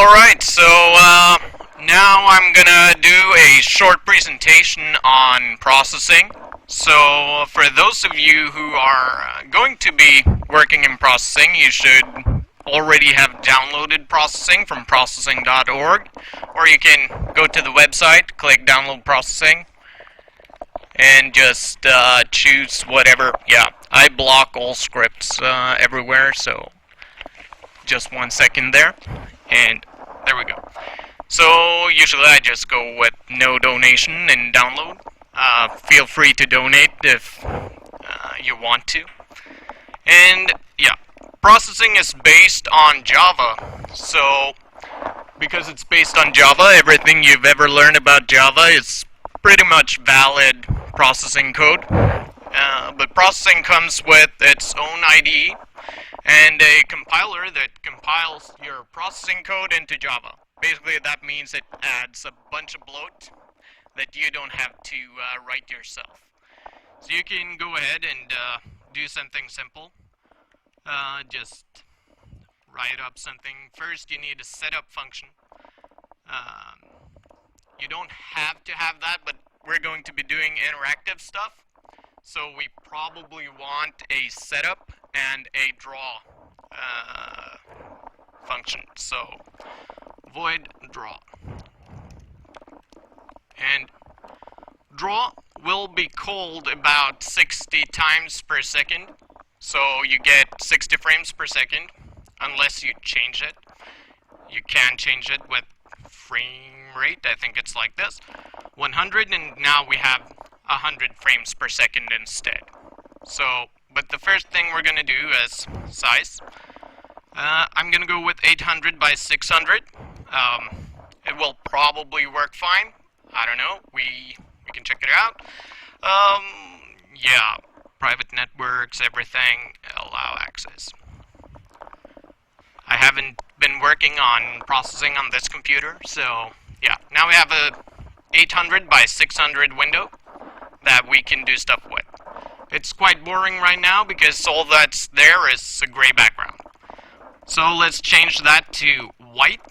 Alright, so now I'm gonna do a short presentation on processing. So for those of you who are going to be working in processing, you should already have downloaded processing from processing.org, or you can go to the website, click download processing, and just choose whatever. Yeah, I block all scripts everywhere, so just 1 second there, and there we go. So usually I just go with no donation and download. Feel free to donate if you want to. And yeah, processing is based on Java. So because it's based on Java, everything you've ever learned about Java is pretty much valid processing code. But processing comes with its own IDE and a compiler that compiles your processing code into Java. Basically, that means it adds a bunch of bloat that you don't have to write yourself. So you can go ahead and do something simple. Just write up something. First, you need a setup function. You don't have to have that, but we're going to be doing interactive stuff. So we probably want a setup and a draw function. So void draw. And draw will be called about 60 times per second. So you get 60 frames per second unless you change it. You can change it with frame rate. I think it's like this. 100, and now we have 100 frames per second instead. So, but the first thing we're going to do is size. I'm going to go with 800 by 600. It will probably work fine. I don't know. We can check it out. Yeah, private networks, everything, allow access. I haven't been working on processing on this computer, so yeah. Now we have a 800 by 600 window that we can do stuff with. It's quite boring right now because all that's there is a gray background. So let's change that to white.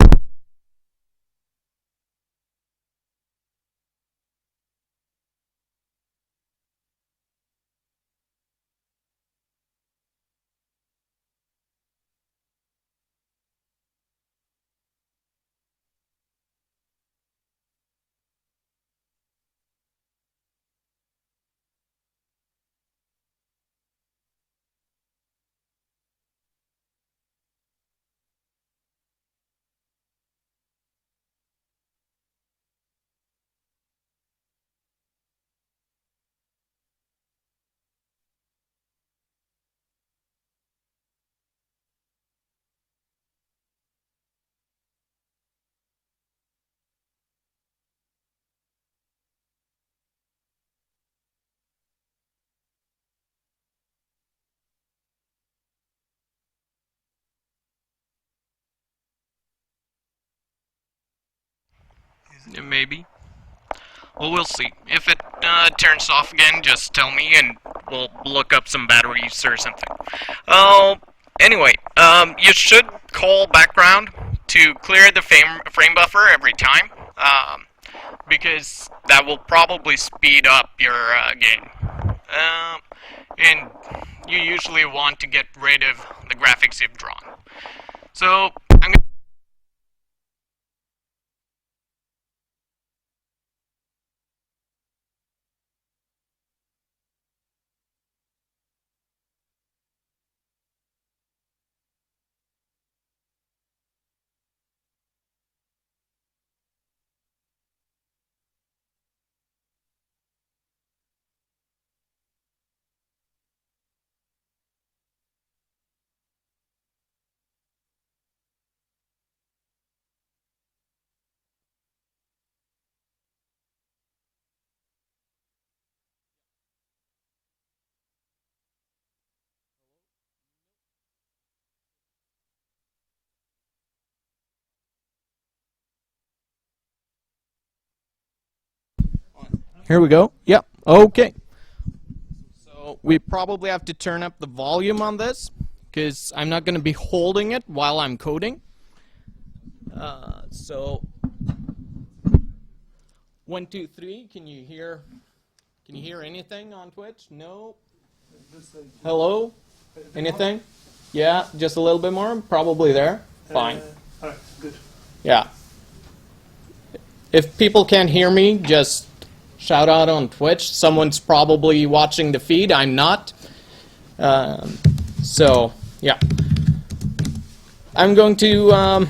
Maybe. Well, we'll see. If it turns off again, just tell me and we'll look up some batteries or something. Anyway, you should call background to clear the frame buffer every time, because that will probably speed up your game. And you usually want to get rid of the graphics you've drawn. So, I'm going to Here we go. Yep. Okay. So we probably have to turn up the volume on this because I'm not going to be holding it while I'm coding. So 1, 2, 3. Can you hear? Can you hear anything on Twitch? No. Hello? Anything? Yeah, just a little bit more. Probably there. Fine. Alright, good. Yeah. If people can't hear me, just shout out on Twitch. Someone's probably watching the feed. I'm not. So, yeah. I'm going to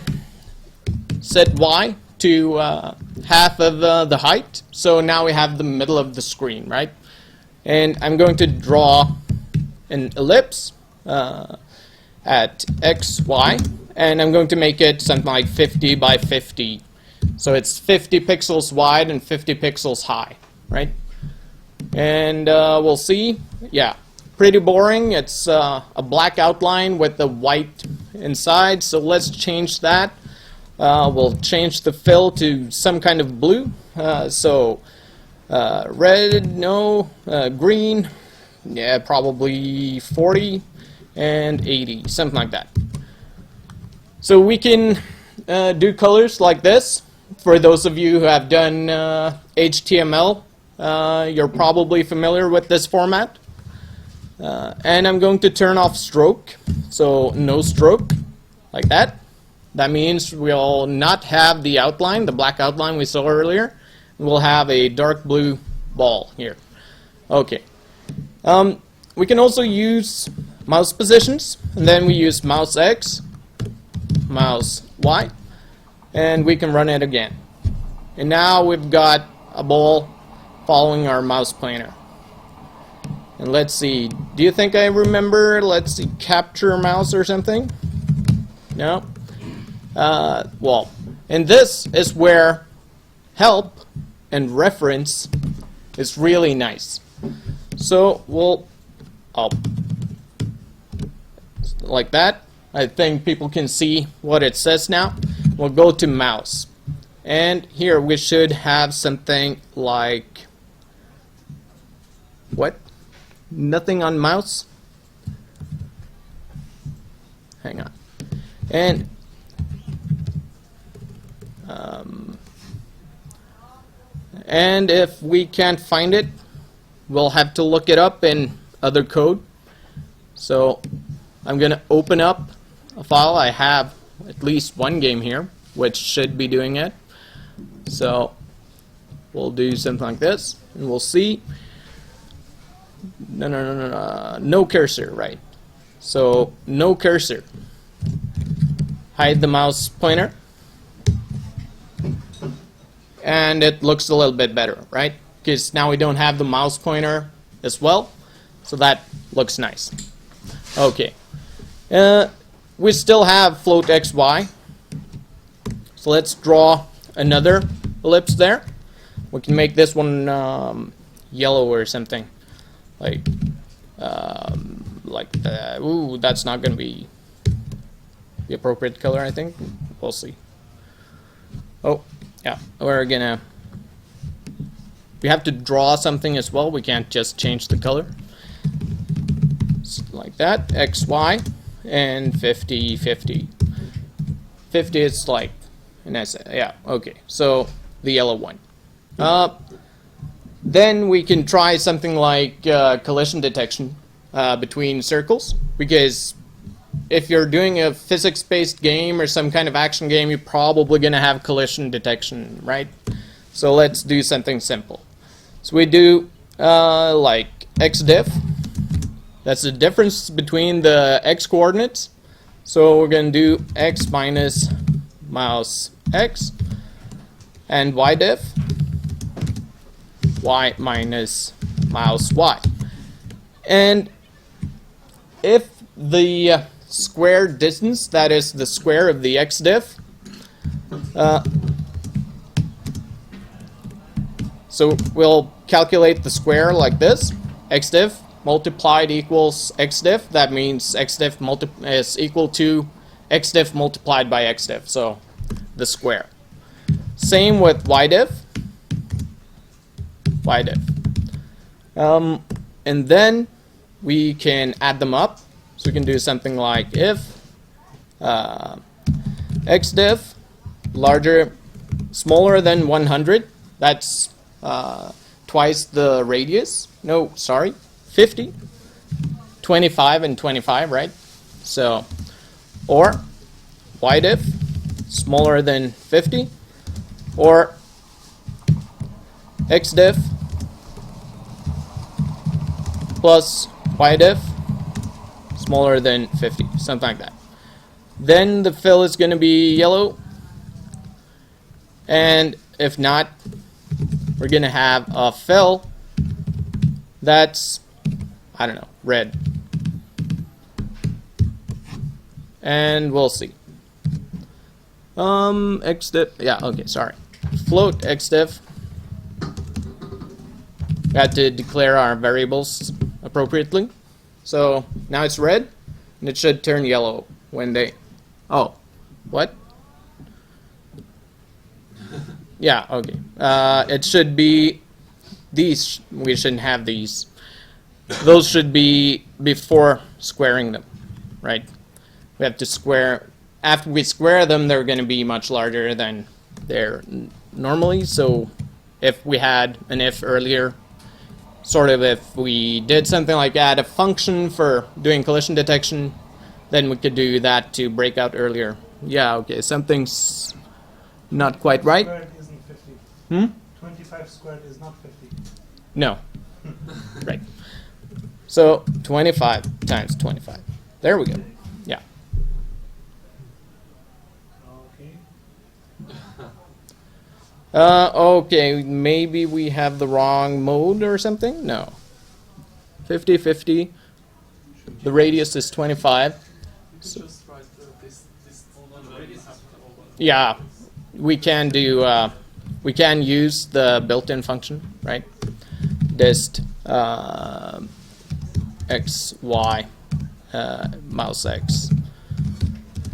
set Y to half of the height. So now we have the middle of the screen, right? And I'm going to draw an ellipse at X, Y. And I'm going to make it something like 50 by 50. So it's 50 pixels wide and 50 pixels high, right? And we'll see. Yeah, pretty boring. It's a black outline with the white inside. So let's change that. We'll change the fill to some kind of blue. Red, no. Green, yeah, probably 40 and 80, something like that. So we can do colors like this. For those of you who have done HTML, you're probably familiar with this format. And I'm going to turn off stroke, so no stroke, like that. That means we'll not have the outline, the black outline we saw earlier. We'll have a dark blue ball here. Okay. We can also use mouse positions, and then we use mouse X, mouse Y, and we can run it again. And now we've got a ball following our mouse pointer. And let's see, do you think I remember, let's see, capture mouse or something? No? Well, and this is where help and reference is really nice. So we'll, like that. I think people can see what it says now. We'll go to mouse. And here we should have something like, what? Nothing on mouse? Hang on. And if we can't find it, we'll have to look it up in other code. So I'm going to open up a file. I have at least one game here, which should be doing it. So we'll do something like this, and we'll see. No cursor, right? So no cursor. Hide the mouse pointer. And it looks a little bit better, right? Because now we don't have the mouse pointer as well. So that looks nice. Okay. We still have float XY. So let's draw another ellipse there. We can make this one yellow or something. Like that. Ooh, that's not going to be the appropriate color, I think. We'll see. Oh, yeah. We have to draw something as well. We can't just change the color. So like that. X, Y, and 50, 50. 50 is like, yeah, okay. So the yellow one. Then we can try something like collision detection between circles, because if you're doing a physics-based game or some kind of action game, you're probably going to have collision detection, right? So let's do something simple. So we do like xdiff. That's the difference between the x coordinates. So we're going to do x minus mouse x, and ydiff, y minus mouse y. And if the square distance, that is the square of the xdiff, so we'll calculate the square like this. Xdiff multiplied equals xdiff. That means xdiff is equal to xdiff multiplied by xdiff, so the square. Same with ydiff. And then we can add them up. So we can do something like if xdiff larger, smaller than 100. That's twice the radius. No, sorry, 50, 25, and 25, right? So, or wide if smaller than 50, or xdiff plus ydiff smaller than 50, something like that. Then the fill is going to be yellow, and if not, we're going to have a fill that's, I don't know, red. And we'll see. Xdiff, yeah, okay, sorry. Float xdiff. We had to declare our variables appropriately. So now it's red, and it should turn yellow when they, oh, what? Yeah, okay. It should be these, we shouldn't have these. Those should be before squaring them, right? We have to square, after we square them, they're going to be much larger than they're normally. So if we had an if earlier, sort of if we did something like add a function for doing collision detection, then we could do that to break out earlier. Yeah, okay, something's not quite right. 25 squared isn't 50. 25 squared is not 50. No. Right. So 25 times 25. There we go. Yeah. Okay. Okay, maybe we have the wrong mode or something? No. 50, 50. The radius is 25. So, yeah, we can do, we can use the built-in function, right? Dist x, y, mouse x,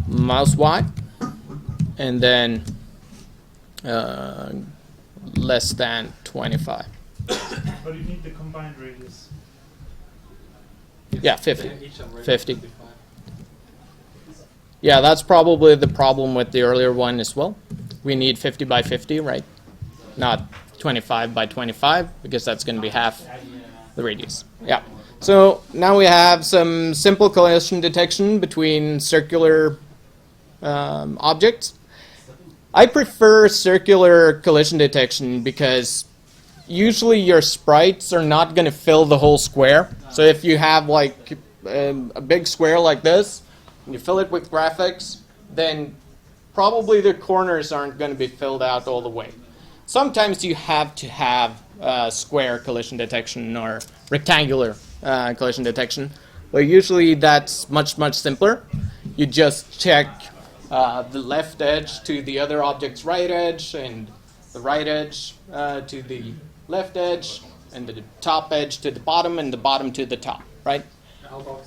mouse y, and then less than 25. But you need the combined radius. Yeah, 50. 50. Yeah, that's probably the problem with the earlier one as well. We need 50 by 50, right? Not 25 by 25, because that's going to be half the radius. Yeah. So now we have some simple collision detection between circular objects. I prefer circular collision detection because usually your sprites are not going to fill the whole square. So if you have like a big square like this, and you fill it with graphics, then probably the corners aren't going to be filled out all the way. Sometimes you have to have square collision detection or rectangular collision detection, but usually that's much, much simpler. You just check the left edge to the other object's right edge, and the right edge to the left edge, and the top edge to the bottom, and the bottom to the top, right? How about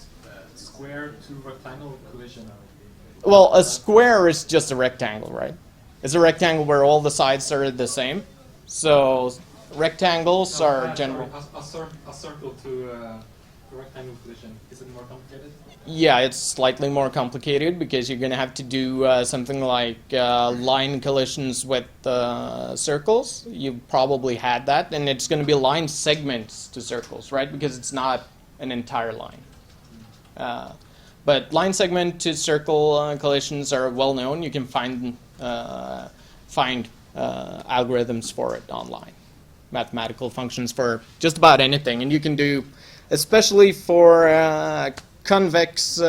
square to rectangle collision? Well, a square is just a rectangle, right? It's a rectangle where all the sides are the same. So rectangles are general. A circle to a rectangle collision. Is it more complicated? Yeah, it's slightly more complicated because you're going to have to do something like line collisions with circles. You probably had that, and it's going to be line segments to circles, right? Because it's not an entire line. But line segment to circle collisions are well known. You can find algorithms for it online, mathematical functions for just about anything, and you can do, especially for convex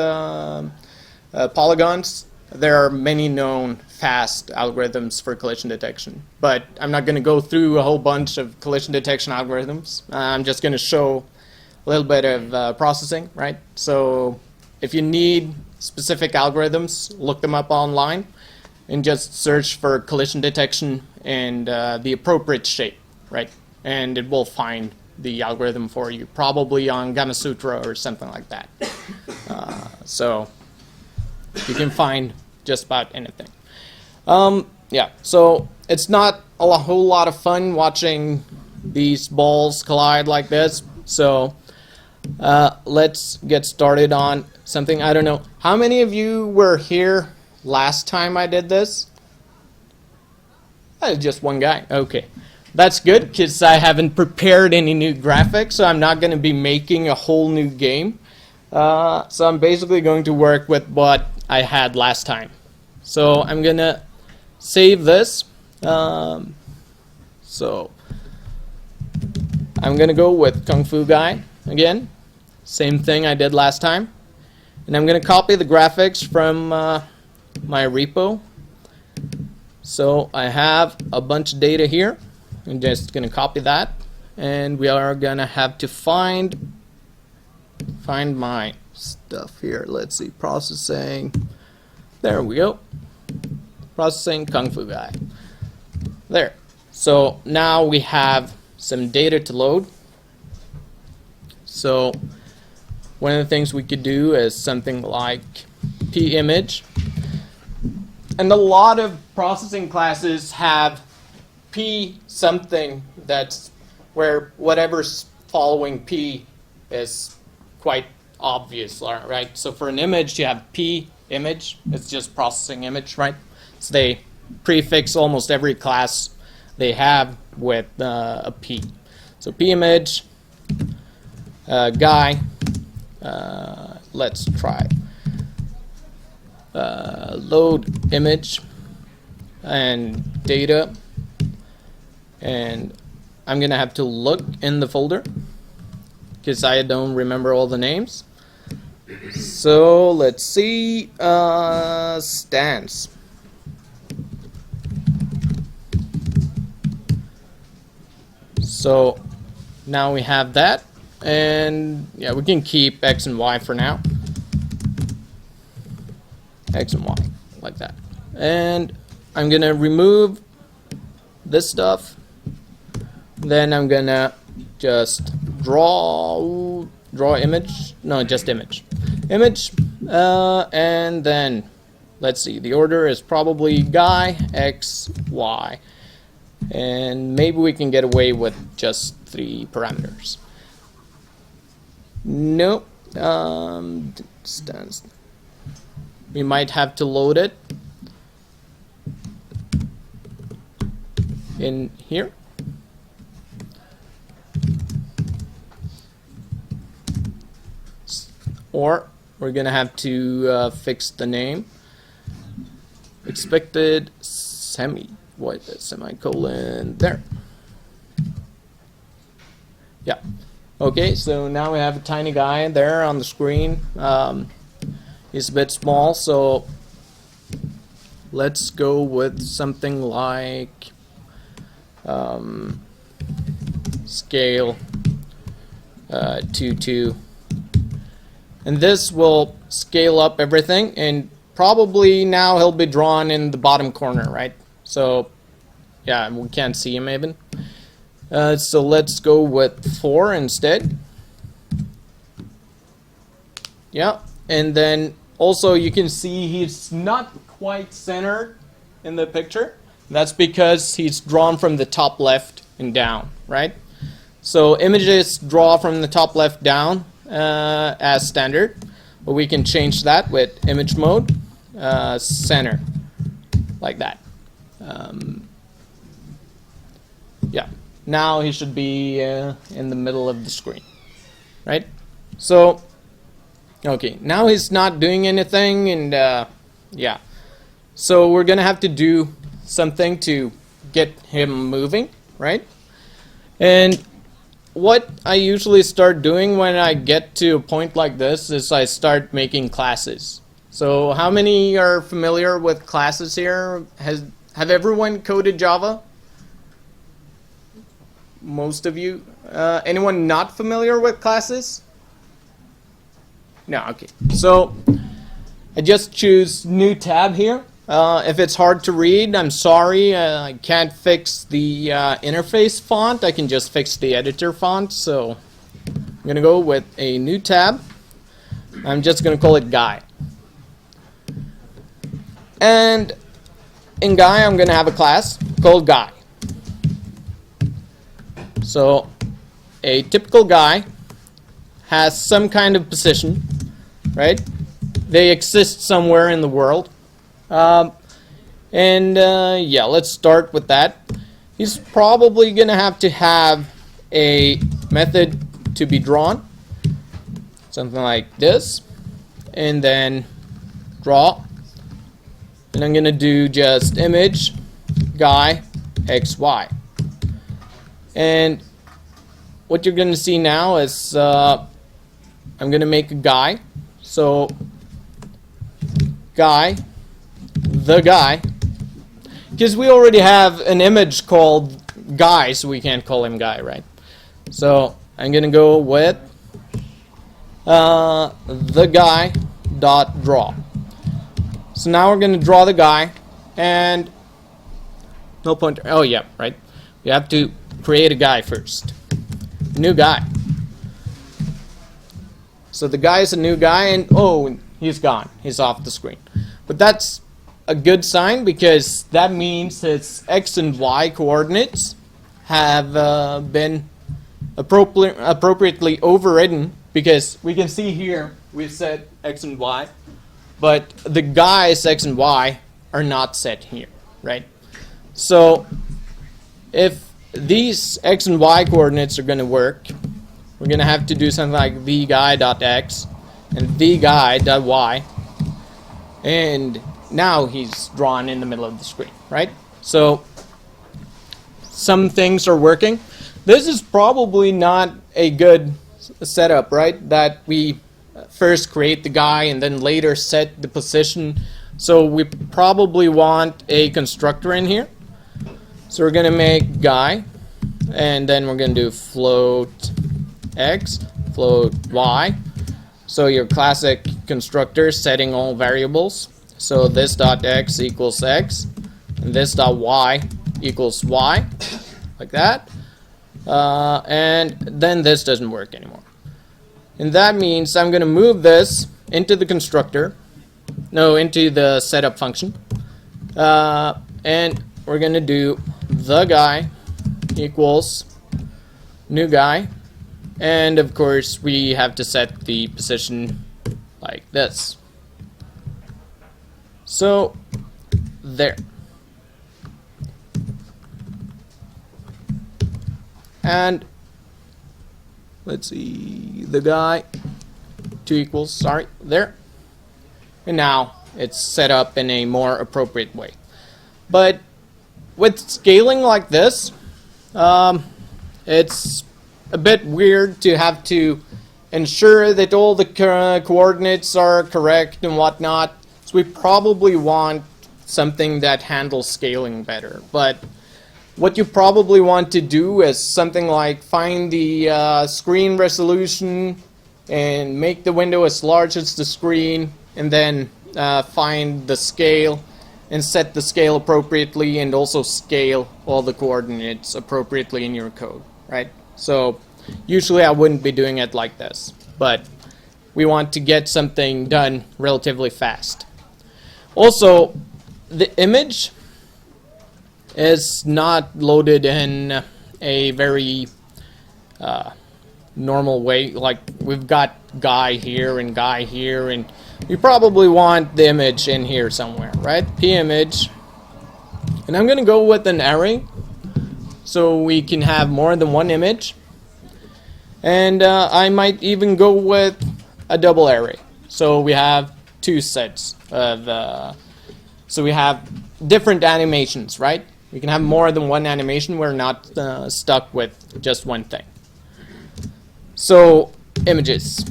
polygons. There are many known fast algorithms for collision detection, but I'm not going to go through a whole bunch of collision detection algorithms. I'm just going to show a little bit of processing, right? So if you need specific algorithms, look them up online and just search for collision detection and the appropriate shape, right? And it will find the algorithm for you, probably on Gamasutra or something like that. So you can find just about anything. Yeah, so it's not a whole lot of fun watching these balls collide like this. So let's get started on something. I don't know. How many of you were here last time I did this? Just one guy. Okay. That's good because I haven't prepared any new graphics, so I'm not going to be making a whole new game. So I'm basically going to work with what I had last time. So I'm going to save this. So I'm going to go with Kung Fu Guy again. Same thing I did last time. And I'm going to copy the graphics from my repo. So I have a bunch of data here. I'm just going to copy that, and we are going to have to find my stuff here. Let's see, processing. There we go. Processing Kung Fu Guy. There. So now we have some data to load. So one of the things we could do is something like pimage. And a lot of processing classes have P something that's where whatever's following P is quite obvious, right? So for an image, you have P image. It's just processing image, right? So they prefix almost every class they have with a P. So P image, guy. Let's try load image and data. And I'm going to have to look in the folder because I don't remember all the names. So let's see, stance. So now we have that, and yeah, we can keep X and Y for now. X and Y, like that. And I'm going to remove this stuff. Then I'm gonna just draw image. No, just image. And then let's see. The order is probably guy X Y, and maybe we can get away with just 3 parameters. Nope. Stands. We might have to load it in here. Or we're going to have to fix the name. Expected semicolon there. Yeah. Okay, so now we have a tiny guy there on the screen. He's a bit small, so let's go with something like scale 2:2. And this will scale up everything, and probably now he'll be drawn in the bottom corner, right? So, yeah, we can't see him even. So let's go with 4 instead. Yeah, and then also you can see he's not quite centered in the picture. That's because he's drawn from the top left and down, right? So images draw from the top left down. As standard, but we can change that with image mode, center, like that. Yeah, now he should be in the middle of the screen, right? So, okay, now he's not doing anything, and yeah, so we're gonna have to do something to get him moving, right? And what I usually start doing when I get to a point like this is I start making classes. So how many are familiar with classes here? Have everyone coded Java? Most of you. Anyone not familiar with classes? No, okay. So I just choose new tab here. If it's hard to read, I'm sorry. I can't fix the interface font. I can just fix the editor font. So I'm going to go with a new tab. I'm just going to call it Guy. And in Guy, I'm going to have a class called Guy. So a typical guy has some kind of position, right? They exist somewhere in the world. And yeah, let's start with that. He's probably gonna have a method to be drawn, something like this, and then draw. And I'm gonna do just image guy XY. And what you're gonna see now is I'm gonna make a guy. So guy, the guy, because we already have an image called guy, so we can't call him guy, right? So I'm gonna go with the guy dot draw. So now we're gonna draw the guy, and no pointer. Oh yeah, right. We have to create a guy first. New guy. So the guy is a new guy, and oh, he's gone. He's off the screen. But that's a good sign, because that means his x and y coordinates have been appropriately overridden, because we can see here we've set x and y, but the guy's x and y are not set here, right? So if these x and y coordinates are going to work, we're going to have to do something like the guy.x and the guy.y, and now he's drawn in the middle of the screen, right? So some things are working. This is probably not a good setup, right? That we first create the guy and then later set the position. So we probably want a constructor in here. So we're going to make guy, and then we're going to do float x, float y. So your classic constructor setting all variables. So this dot x equals x, and this dot y equals y, like that. And then this doesn't work anymore. And that means I'm going to move this into the constructor, into the setup function. And we're going to do the guy equals new guy. And of course, we have to set the position like this. So, there. And let's see, the guy, 2 equals, sorry, there. And now it's set up in a more appropriate way. But with scaling like this, it's a bit weird to have to ensure that all the coordinates are correct and whatnot. So we probably want something that handles scaling better. But what you probably want to do is something like find the screen resolution and make the window as large as the screen, and then find the scale and set the scale appropriately, and also scale all the coordinates appropriately in your code, right? So usually I wouldn't be doing it like this, but we want to get something done relatively fast. Also, the image is not loaded in a very normal way. Like, we've got guy here, and we probably want the image in here somewhere, right? P-image. And I'm going to go with an array, so we can have more than one image. And I might even go with a double array. So we have 2 sets of... so we have different animations, right? We can have more than one animation. We're not stuck with just one thing. So, images.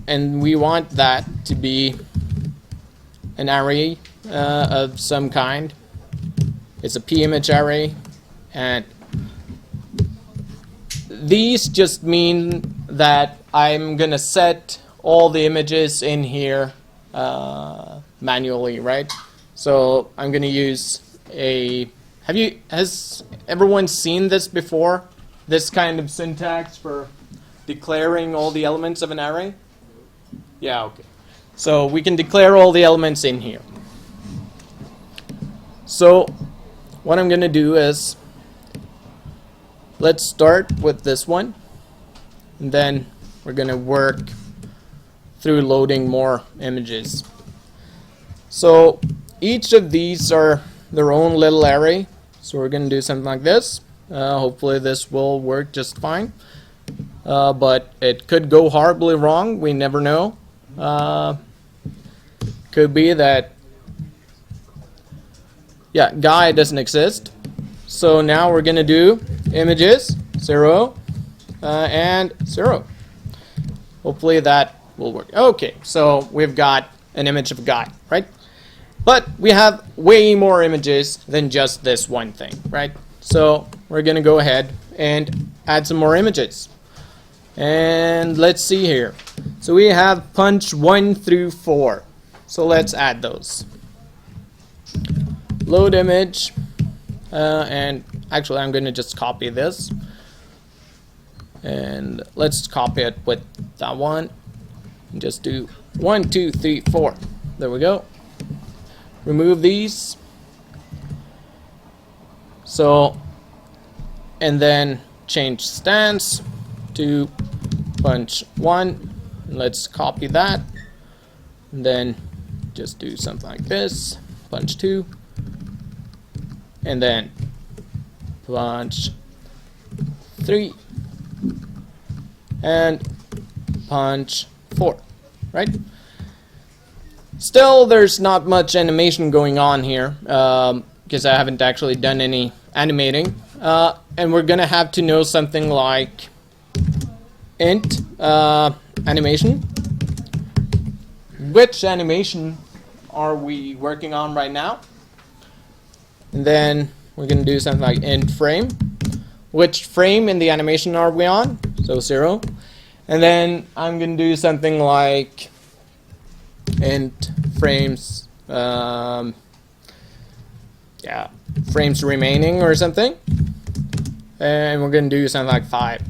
And we want that to be an array of some kind. It's a p-image array, and these just mean that I'm gonna set all the images in here manually, right? So I'm gonna use a... Has everyone seen this before? This kind of syntax for declaring all the elements of an array? Yeah, okay. So we can declare all the elements in here. So what I'm gonna do is, let's start with this one, and then we're gonna work through loading more images. So each of these are their own little array. So we're going to do something like this. Hopefully this will work just fine. But it could go horribly wrong. We never know. Could be that, yeah, guy doesn't exist. So now we're going to do images, 0, and 0. Hopefully that will work. Okay, so we've got an image of a guy, right? But we have way more images than just this one thing, right? So we're going to go ahead and add some more images. And let's see here. So we have punch 1 through 4. So let's add those. Load image. And actually I'm going to just copy this. And let's copy it with that one. And just do 1, 2, 3, 4. There we go. Remove these. So, and then change stance to punch 1. Let's copy that. And then just do something like this. Punch 2. And then punch 3. And punch 4. Right? Still, there's not much animation going on here because I haven't actually done any animating. And we're going to have to know something like int animation. Which animation are we working on right now? And then we're going to do something like int frame. Which frame in the animation are we on? So 0. And then I'm going to do something like int frames, frames remaining or something. And we're going to do something like 5.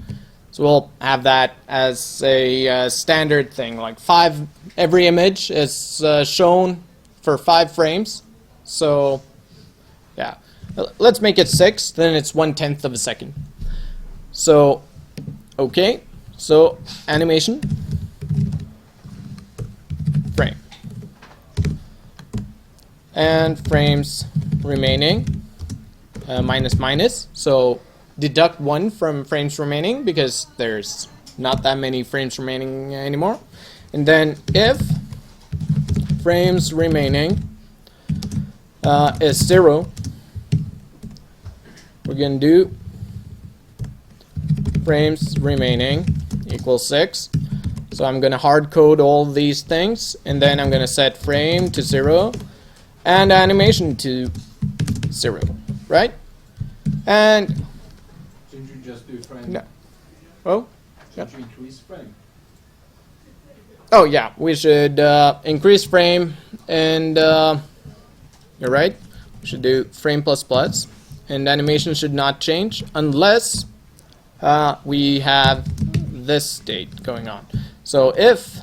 So we'll have that as a standard thing, like 5. Every image is shown for 5 frames. So yeah, let's make it 6. Then it's 1/10 of a second. So okay, so animation frame and frames remaining minus minus. So deduct 1 from frames remaining because there's not that many frames remaining anymore. And then if frames remaining is 0, we're going to do frames remaining equals 6. So I'm going to hard code all these things, and then I'm going to set frame to 0 and animation to 0, right? And shouldn't you just do frame? no. Oh, Shouldn't you increase frame? oh yeah, we should increase frame, and you're right. We should do frame plus plus, and animation should not change unless we have this state going on. So if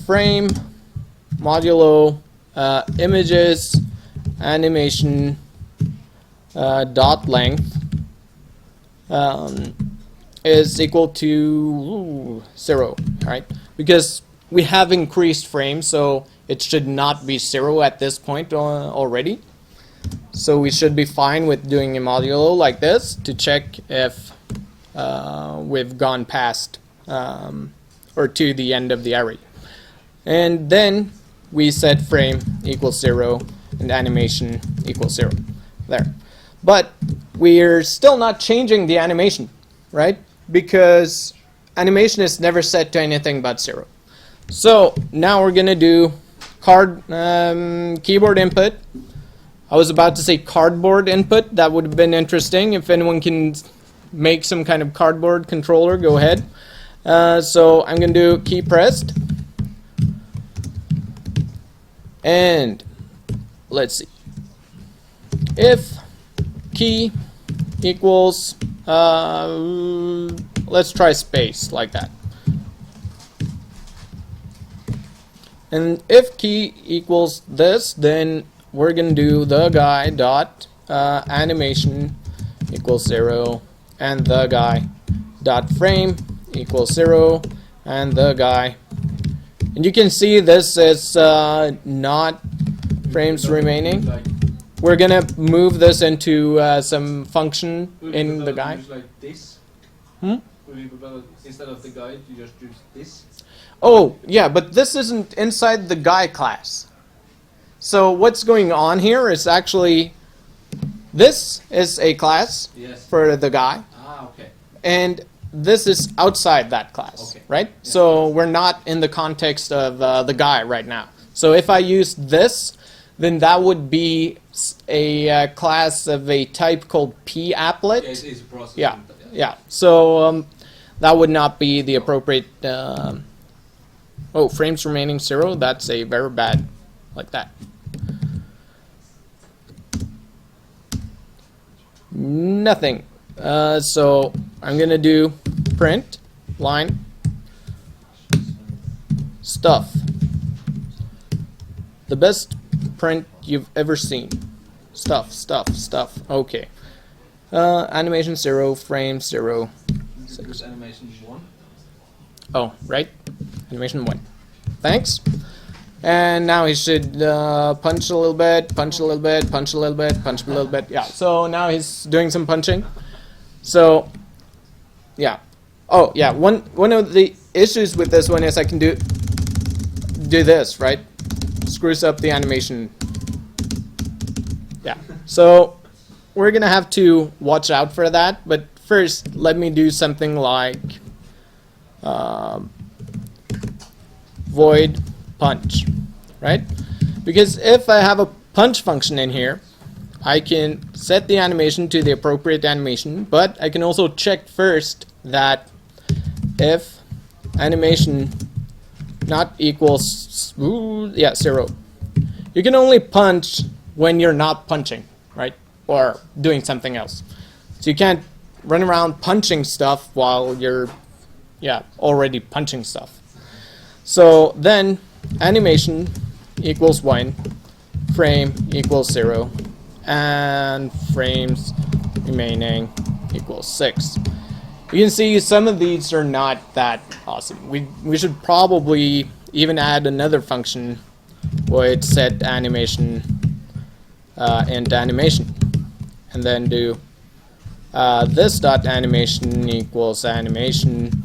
frame modulo images animation dot length is equal to 0, right? Because we have increased frames, so it should not be 0 at this point already. So we should be fine with doing a modulo like this to check if we've gone past or to the end of the array. And then we set frame equals 0 and animation equals 0. There. But we're still not changing the animation, right? Because animation is never set to anything but 0. So now we're going to do keyboard input. I was about to say cardboard input. That would have been interesting. If anyone can make some kind of cardboard controller, go ahead. So I'm going to do key pressed. And let's see. If key equals, let's try space like that. And if key equals this, then we're going to do the guy dot animation equals 0 and the guy dot frame equals 0 and the guy And you can see this is not frames remaining. Like, We're gonna move this into some function would it be in the better to guide. use like this? Hmm? Would it be better, instead of the guide, you just use this? Oh, yeah, but this isn't inside the guy class. So what's going on here is actually, this is a class Yes. for the guy, Ah, okay. and this is outside that class, Okay. right? So we're not in the context of the guy right now. So if I use this, then that would be a class of a type called p-applet. Yeah, it's a process. Yeah, yeah. So that would not be the appropriate. Oh, frames remaining 0. That's a very bad, like that. Nothing. So I'm gonna do print line stuff. The best print you've ever seen. Stuff, stuff, stuff. Okay. Animation 0, frame 0. Use animation 1. Oh, right. Animation 1. Thanks. And now he should punch a little bit, punch a little bit, punch a little bit, punch a little bit. Yeah, so now he's doing some punching. So, yeah. Oh, yeah, one of the issues with this one is I can do this, right? Screws up the animation. Yeah, so we're going to have to watch out for that. But first, let me do something like void punch, right? Because if I have a punch function in here, I can set the animation to the appropriate animation, but I can also check first that if animation not equals 0, you can only punch when you're not punching, right? Or doing something else. So you can't run around punching stuff while you're already punching stuff. So then animation equals 1, frame equals 0, and frames remaining equals 6. You can see some of these are not that awesome. We should probably even add another function with set animation into animation, and then do this dot animation equals animation,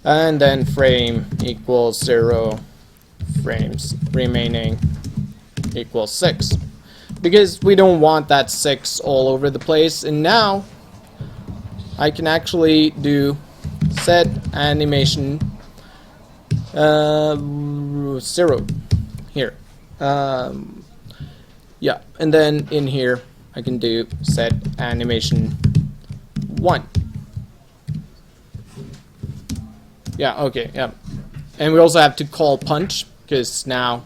and then frame equals 0, frames remaining equals 6, because we don't want that 6 all over the place. And now I can actually do set animation 0 here. Yeah, and then in here I can do set animation 1. Yeah, okay, yeah. And we also have to call punch, because now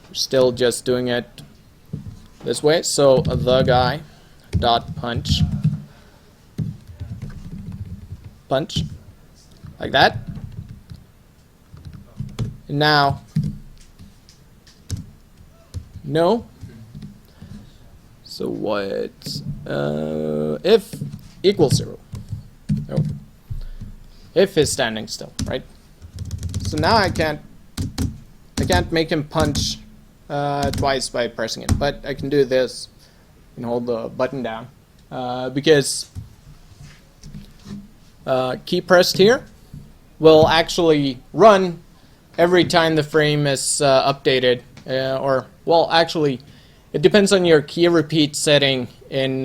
we're still just doing it this way. So the guy dot punch, punch, like that. And now, no. So what? If equals 0. No. If is standing still, right? So now I can't make him punch twice by pressing it, but I can do this and hold the button down because key pressed here will actually run every time the frame is updated, or well, actually, it depends on your key repeat setting in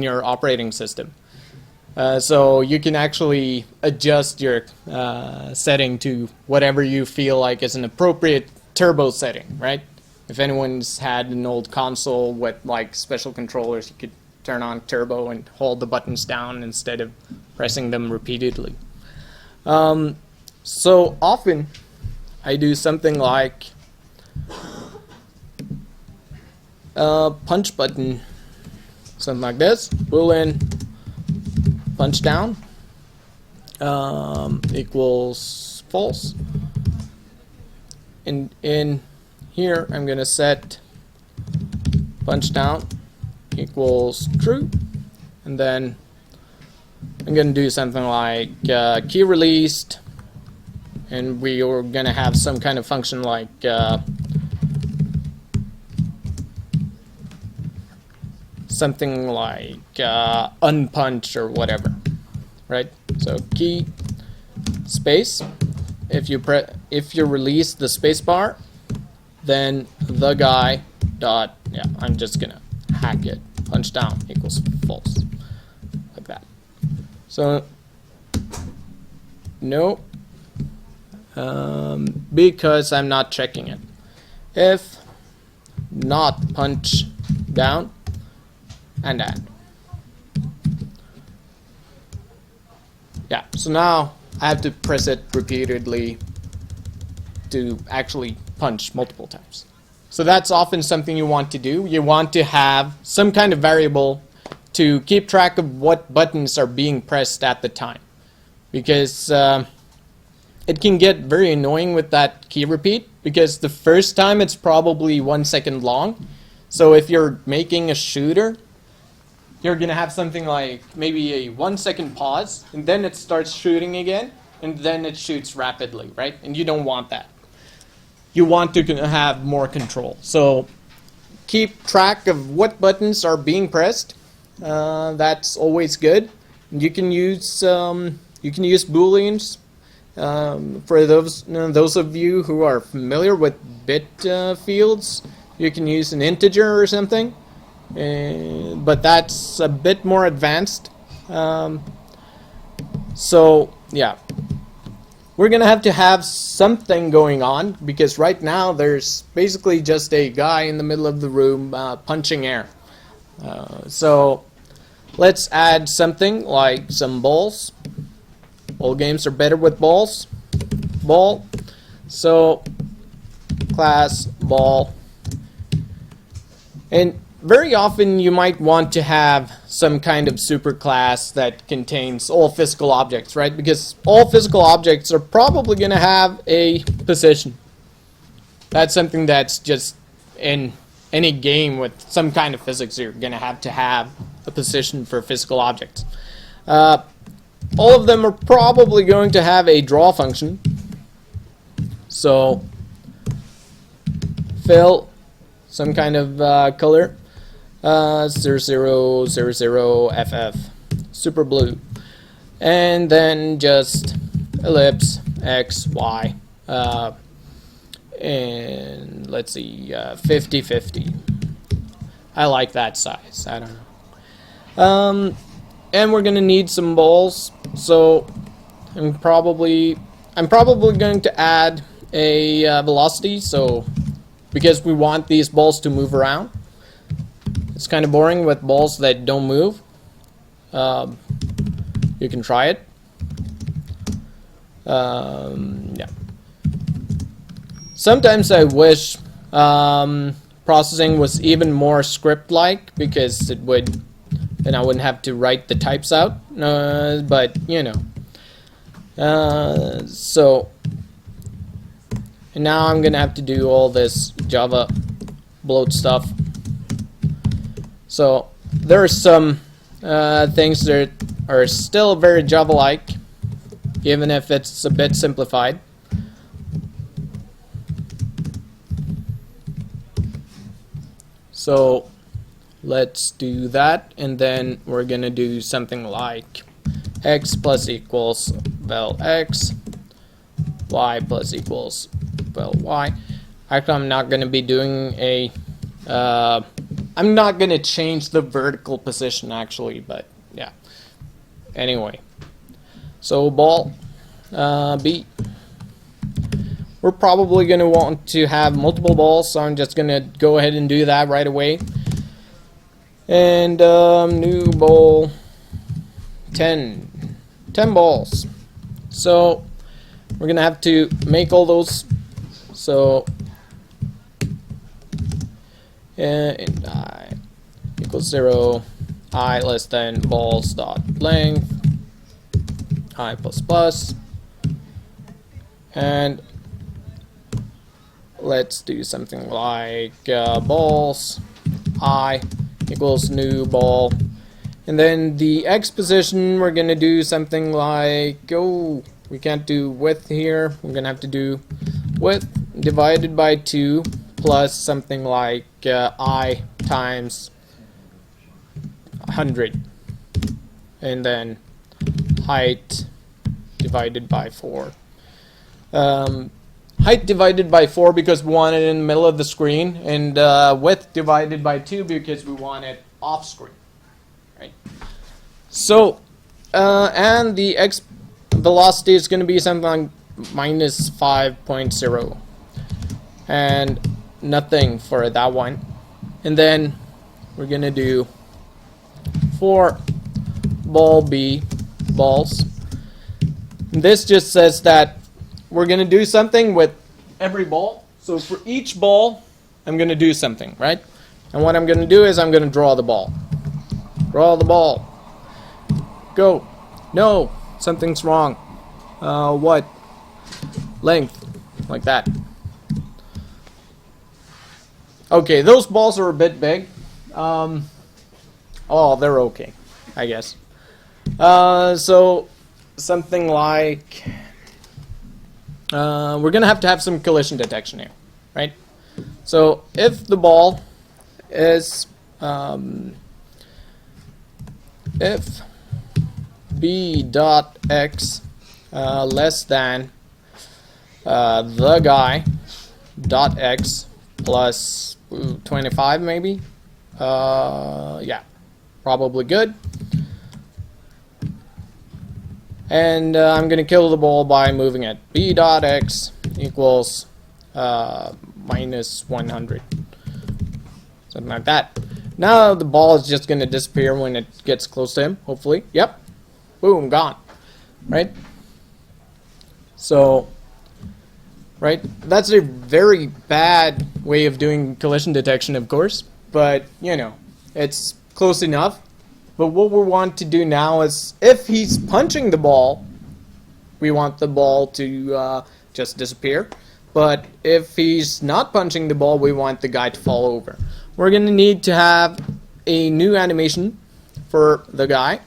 your operating system. So you can actually adjust your setting to whatever you feel like is an appropriate turbo setting, right? If anyone's had an old console with like special controllers, you could turn on turbo and hold the buttons down instead of pressing them repeatedly. So often I do something like punch button, something like this, boolean punch down equals false. And in here I'm going to set punch down equals true, and then I'm going to do something like key released and we are going to have some kind of function like something like unpunch or whatever, right? So key space. If you release the space bar, then the guy dot, yeah, I'm just gonna hack it, punch down equals false, like that. So no, because I'm not checking it. If not punch down and add. Yeah, so now I have to press it repeatedly to actually punch multiple times. So that's often something you want to do. You want to have some kind of variable to keep track of what buttons are being pressed at the time. Because it can get very annoying with that key repeat, because the first time it's probably 1 second long. So if you're making a shooter, you're going to have something like maybe a 1 second pause, and then it starts shooting again, and then it shoots rapidly, right? And you don't want that. You want to have more control. So keep track of what buttons are being pressed. That's always good. You can use booleans. For those of you who are familiar with bit fields, you can use an integer or something. But that's a bit more advanced. So yeah, we're gonna have something going on, because right now there's basically just a guy in the middle of the room punching air. So let's add something like some balls. All games are better with balls. Ball. So class ball. And very often you might want to have some kind of superclass that contains all physical objects, right? Because all physical objects are probably going to have a position. That's something that's just in any game with some kind of physics, you're going to have a position for physical objects. All of them are probably going to have a draw function. So fill some kind of color. 0000 FF, super blue, and then just ellipse X, Y, and let's see, 50-50. I like that size. I don't know. And we're gonna need some balls, so I'm probably going to add a velocity, so because we want these balls to move around. It's kind of boring with balls that don't move. You can try it. Yeah. Sometimes I wish processing was even more script-like, because it would, then I wouldn't have to write the types out. But you know. So, and now I'm gonna have to do all this Java bloat stuff. So there are some things that are still very Java-like, even if it's a bit simplified. So let's do that, and then we're gonna do something like x plus equals vel x, y plus equals vel y. Actually, I'm not gonna be doing a I'm not going to change the vertical position, actually, but yeah. Anyway. So, ball B. We're probably going to want to have multiple balls, so I'm just going to go ahead and do that right away. And new ball 10 balls. So, we're going to have to make all those. So, and I equals 0, I less than balls dot length, I plus plus, and let's do something like balls I equals new ball, and then the x position we're gonna do something like we can't do width here. We're gonna have to do width divided by 2 plus something like I times 100, and then height divided by 4. Height divided by 4 because we want it in the middle of the screen, and width divided by 2 because we want it off screen, right? So, and the x velocity is going to be something like minus 5.0, and nothing for that one. And then we're going to do 4 ball B balls. This just says that we're going to do something with every ball. So for each ball, I'm going to do something, right? And what I'm going to do is I'm going to draw the ball. Draw the ball. Go. No, something's wrong. What? Length. Like that. Okay, those balls are a bit big. Oh, they're okay, I guess. So something like we're gonna have to have some collision detection here, right? So if the ball is if b dot x less than the guy dot x plus 25 maybe, yeah, probably good. And I'm going to kill the ball by moving it. B dot x equals minus 100. Something like that. Now the ball is just going to disappear when it gets close to him, hopefully. Yep. Boom, gone. Right? So, right? That's a very bad way of doing collision detection, of course. But, you know, it's close enough. But what we want to do now is, if he's punching the ball, we want the ball to just disappear. But if he's not punching the ball, we want the guy to fall over. We're going to need to have a new animation for the guy.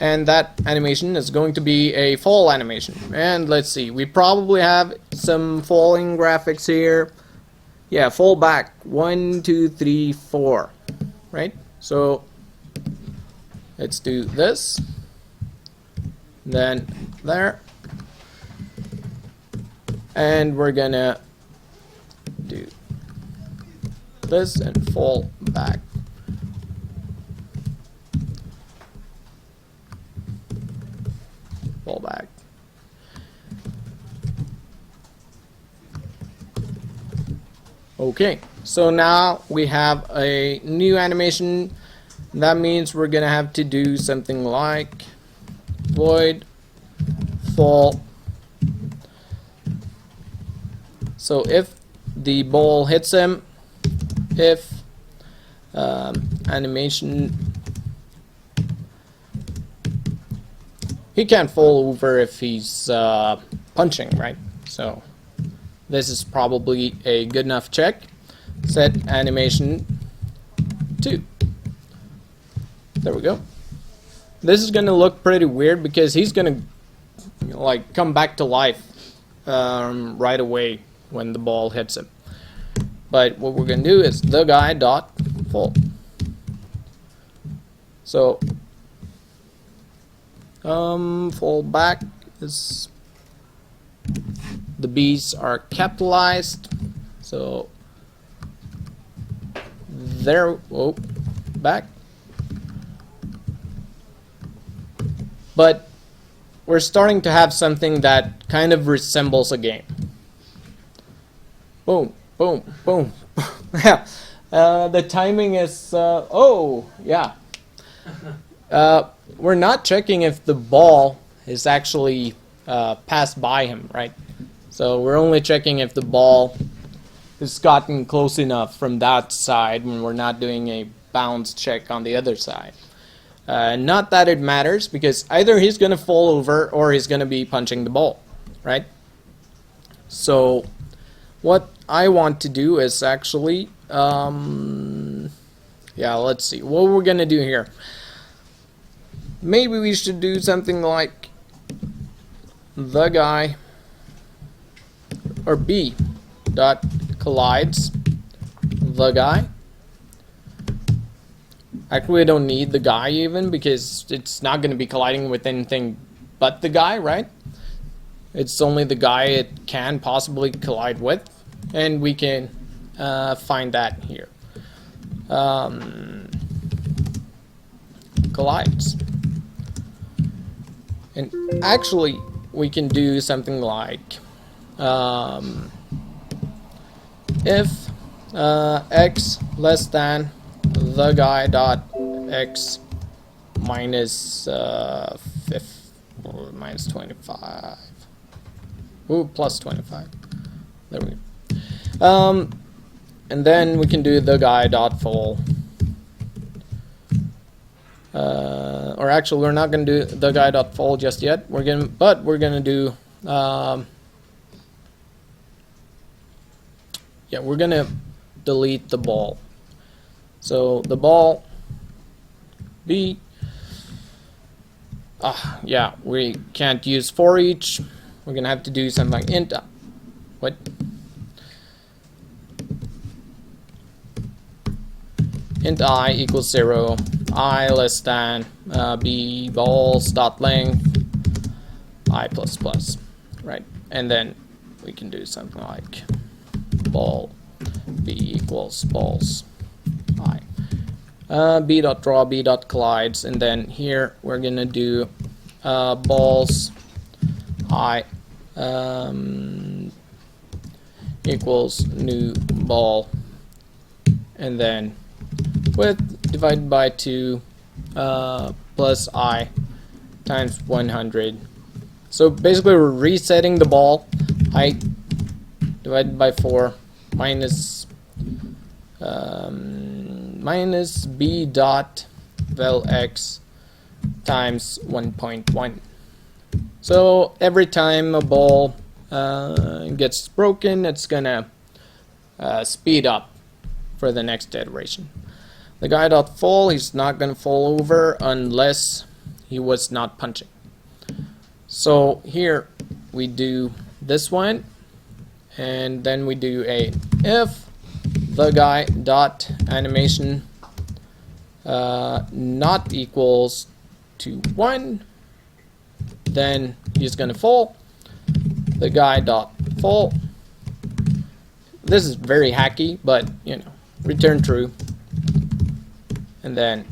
And that animation is going to be a fall animation. And let's see, we probably have some falling graphics here. Yeah, fall back. 1, 2, 3, 4. Right? So let's do this, then there, and we're gonna do this and fall back. Fall back. Okay, so now we have a new animation. That means we're gonna have to do something like void fall. So if the ball hits him, if animation, he can't fall over if he's punching, right? So this is probably a good enough check. Set animation 2. There we go. This is going to look pretty weird because he's going to, you know, like come back to life right away when the ball hits him. But what we're going to do is the guy dot fall. So fall back is, the B's are capitalized. So there, whoa, back. But we're starting to have something that kind of resembles a game. Boom, boom, boom. Yeah. The timing is, oh, yeah. We're not checking if the ball is actually passed by him, right? So we're only checking if the ball has gotten close enough from that side when we're not doing a bounce check on the other side. Not that it matters, because either he's going to fall over or he's going to be punching the ball, right? So what I want to do is actually, yeah, let's see what we're going to do here. Maybe we should do something like the guy, or B dot collides the guy. Actually, we don't need the guy even, because it's not going to be colliding with anything but the guy, right? It's only the guy it can possibly collide with, and we can find that here. Collides. And actually, we can do something like if x less than the guy dot x minus minus 25. Ooh, plus 25. There we go. And then we can do the guy dot full. Or actually, we're not going to do the guy dot full just yet. We're gonna do. Yeah, we're gonna delete the ball. So the ball B. Yeah, we can't use for each. We're gonna have to do something like int. What? Int I equals 0. I less than B balls dot length I plus plus, right? And then we can do something like ball B equals balls I. B dot draw, B dot collides, and then here we're gonna do balls I equals new ball, and then width divided by 2 plus I times 100. So basically we're resetting the ball height divided by 4 minus minus B dot vel x times 1.1. So every time a ball gets broken, it's gonna speed up for the next iteration. The guy dot fall, he's not gonna fall over unless he was not punching. So here we do this one, and then we do a if the guy dot animation not equals to 1, then he's gonna fall. The guy dot fall. This is very hacky, but you know, return true, and then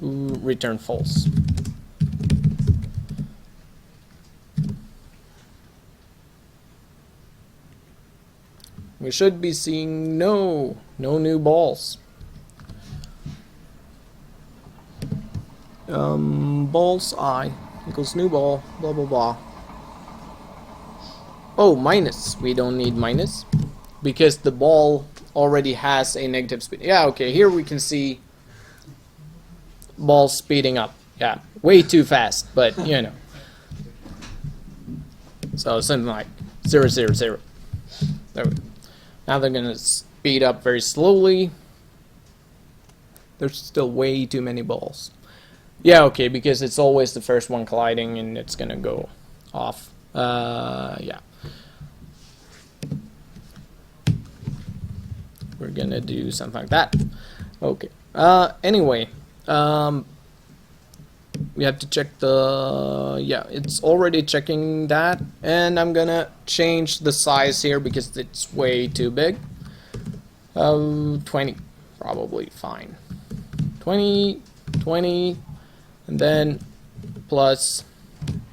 return false. We should be seeing no new balls. Balls I equals new ball, blah blah blah. Oh, minus. We don't need minus because the ball already has a negative speed. Yeah, okay, here we can see ball speeding up. Yeah, way too fast, but you know. So something like 0, 0, 0. There we go. Now they're gonna speed up very slowly. There's still way too many balls. Yeah, okay, because it's always the first one colliding and it's gonna go off. Yeah. We're gonna do something like that. Okay. Anyway, we have to check the, yeah, it's already checking that, and I'm gonna change the size here because it's way too big. 20, probably fine. 20, 20, and then plus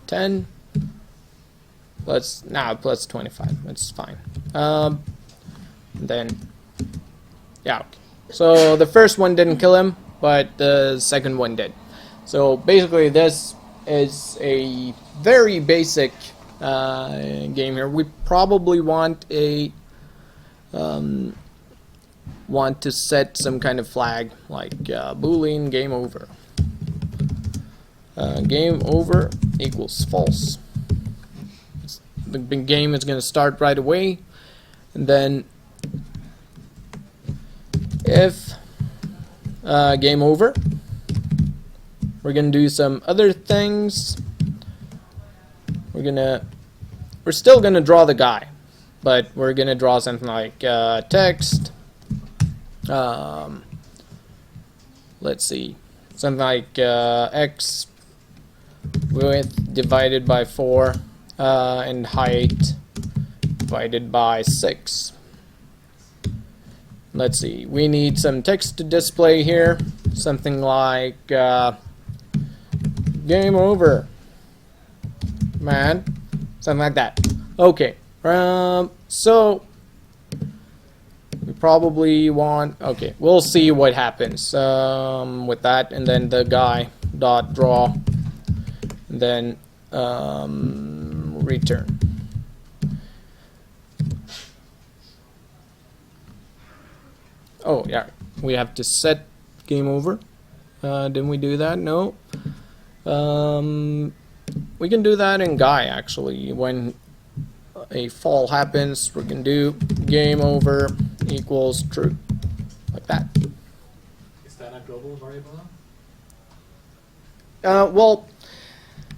10, plus 25. It's fine. Then, yeah. Okay. So the first one didn't kill him, but the second one did. So basically, this is a very basic game here. We probably want a want to set some kind of flag like Boolean game over. Game over equals false. The game is going to start right away, and then if game over, we're going to do some other things. we're still gonna draw the guy, but we're gonna draw something like text. Let's see, something like x width divided by 4 and height divided by 6. Let's see, we need some text to display here, something like game over, man, something like that. Okay, so we probably want, okay, we'll see what happens with that, and then the guy dot draw, and then return. Oh yeah, we have to set game over. Didn't we do that? No. We can do that in Guy actually. When a fall happens, we can do game over equals true, like that. Is that a global variable Well,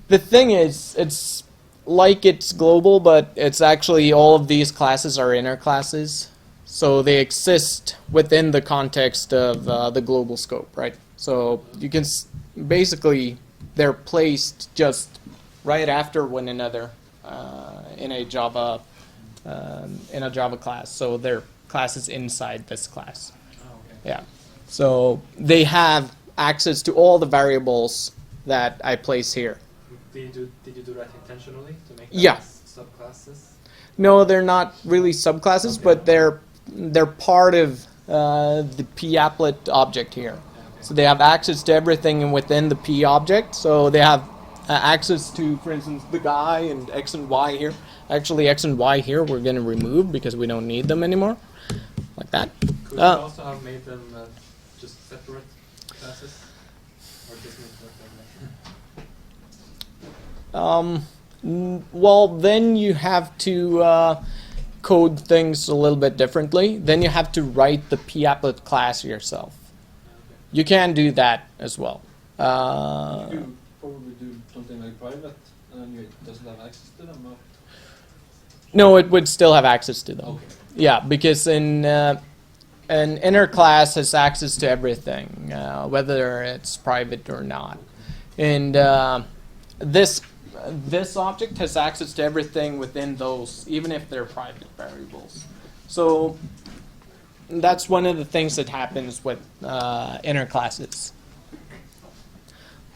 the thing is, it's like it's global, but it's actually all of these classes are inner classes. So they exist within the context of the global scope, right? So you can basically, they're placed just right after one another in a Java class. So they're classes inside this class. Oh, okay. Yeah. So they have access to all the variables that I place here. Did you do that intentionally to make them Yeah. subclasses? No, they're not really subclasses, Okay. but they're part of the p-applet object here. So they have access to everything within the p object. So they have access to, for instance, the guy and x and y here. Actually, x and y here we're going to remove because we don't need them anymore, like that. Could you also have made them just separate classes? Or just make them like that? Well, then you have to code things a little bit differently. Then you have to write the p-applet class yourself. You can do that as well. You probably do something like private, and it doesn't have access to them. Or? No, it would still have access to them. Okay. Yeah, because an inner class has access to everything, whether it's private or not. And this object has access to everything within those, even if they're private variables. So that's one of the things that happens with inner classes.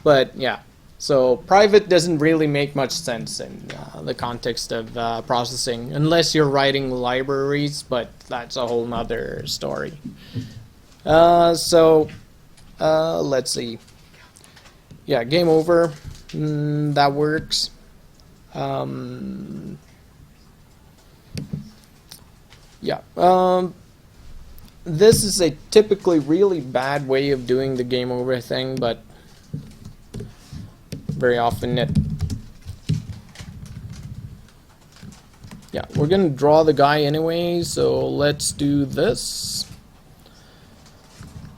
But yeah, so private doesn't really make much sense in the context of processing, unless you're writing libraries, but that's a whole nother story. Let's see. Yeah, game over. That works. This is a typically really bad way of doing the game over thing, but very often we're gonna draw the guy anyway, so let's do this.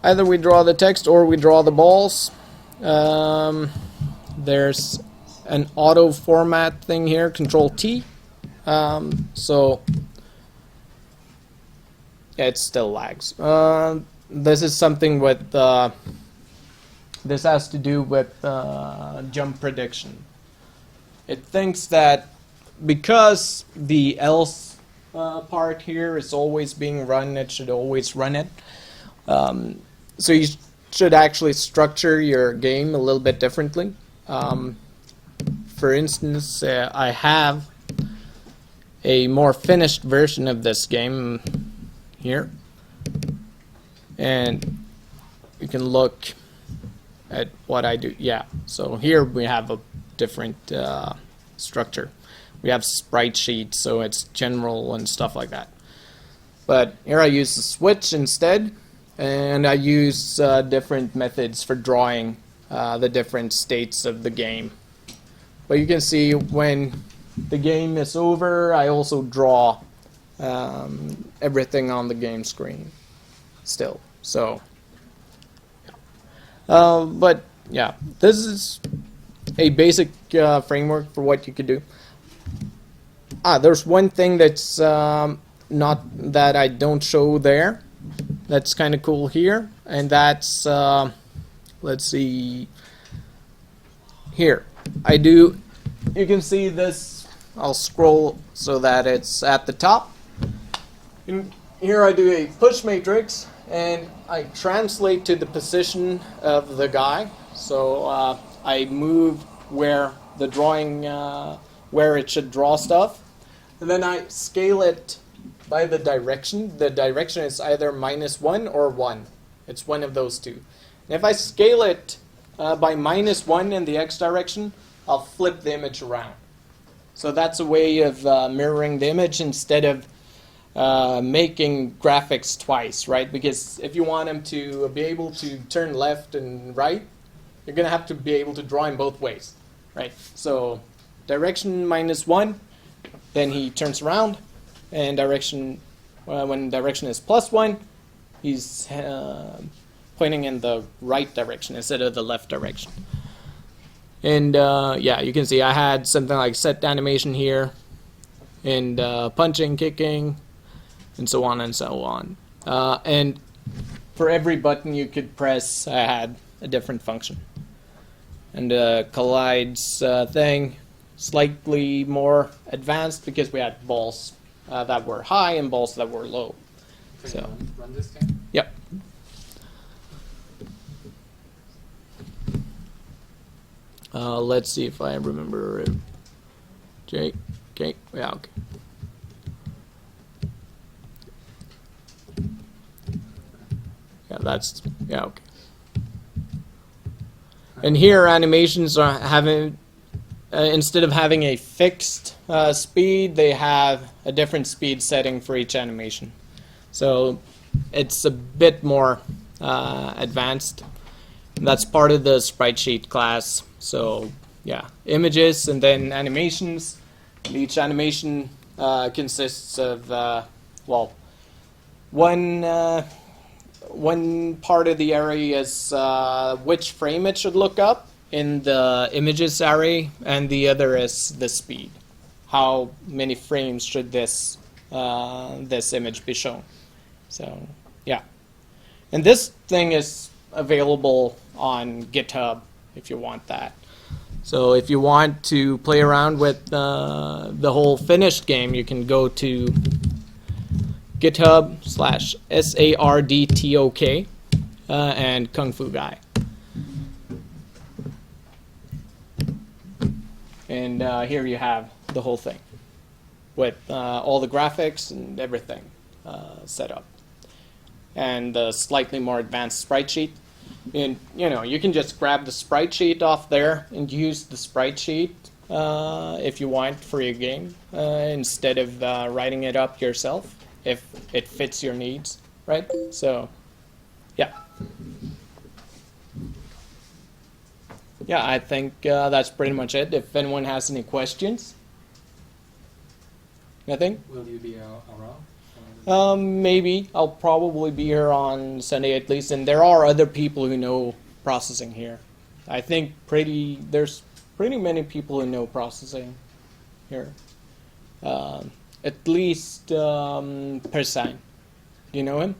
Either we draw the text or we draw the balls. There's an auto format thing here, Control T. So yeah, it still lags. This is something with this has to do with jump prediction. It thinks that because the else part here is always being run, it should always run it. So you should actually structure your game a little bit differently. For instance, I have a more finished version of this game here, and you can look at what I do. Yeah, so here we have a different structure. We have sprite sheets, so it's general and stuff like that. But here I use the switch instead, and I use different methods for drawing the different states of the game. But you can see when the game is over, I also draw everything on the game screen still. So, but yeah, this is a basic framework for what you could do. there's one thing that's not that I don't show there. That's kind of cool here, and that's let's see here. You can see this. I'll scroll so that it's at the top. And here I do a push matrix, and I translate to the position of the guy. So I move where the drawing, where it should draw stuff, and then I scale it by the direction. The direction is either -1 or 1. It's one of those two. And if I scale it by -1 in the x direction, I'll flip the image around. So that's a way of mirroring the image instead of making graphics twice, right? Because if you want them to be able to turn left and right, you're going to have to be able to draw in both ways, right? So direction -1, then he turns around, and direction when direction is +1, he's pointing in the right direction instead of the left direction. And yeah, you can see I had something like set animation here, and punching, kicking, and so on and so on. And for every button you could press, I had a different function. And collides thing, slightly more advanced because we had balls that were high and balls that were low. Can So you run this game? yep. Let's see if I remember. Okay, yeah, okay. Yeah, okay. And here animations are having, instead of having a fixed speed, they have a different speed setting for each animation. So it's a bit more advanced. That's part of the sprite sheet class. So yeah, images and then animations. Each animation consists of well, one part of the array is which frame it should look up in the images array, and the other is the speed. How many frames should this image be shown? So yeah, and this thing is available on GitHub if you want that. So if you want to play around with the whole finished game, you can go to GitHub/SARDTOK and Kung Fu Guy. And here you have the whole thing with all the graphics and everything set up. And the slightly more advanced sprite sheet. And you can just grab the sprite sheet off there and use the sprite sheet if you want for your game instead of writing it up yourself if it fits your needs, right? So, yeah. Yeah, I think that's pretty much it. If anyone has any questions. Nothing? Will you be around? Maybe. I'll probably be here on Sunday at least, and there are other people who know processing here. I think there's pretty many people who know processing here. At least Persign. You know him?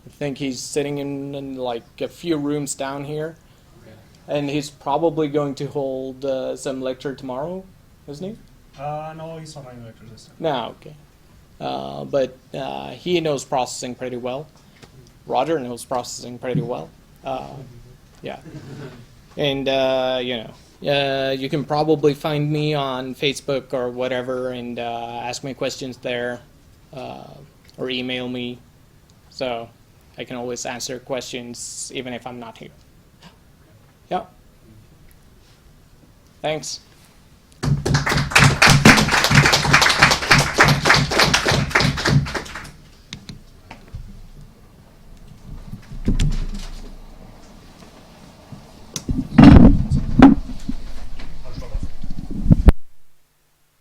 I think he's sitting in like a few rooms down here, Okay. and he's probably going to hold some lecture tomorrow, isn't he? No, he's not my lecture this time. No, okay. But he knows processing pretty well. Roger knows processing pretty well. Yeah. And, you can probably find me on Facebook or whatever and ask me questions there or email me. So I can always answer questions even if I'm not here. Yeah. Thanks.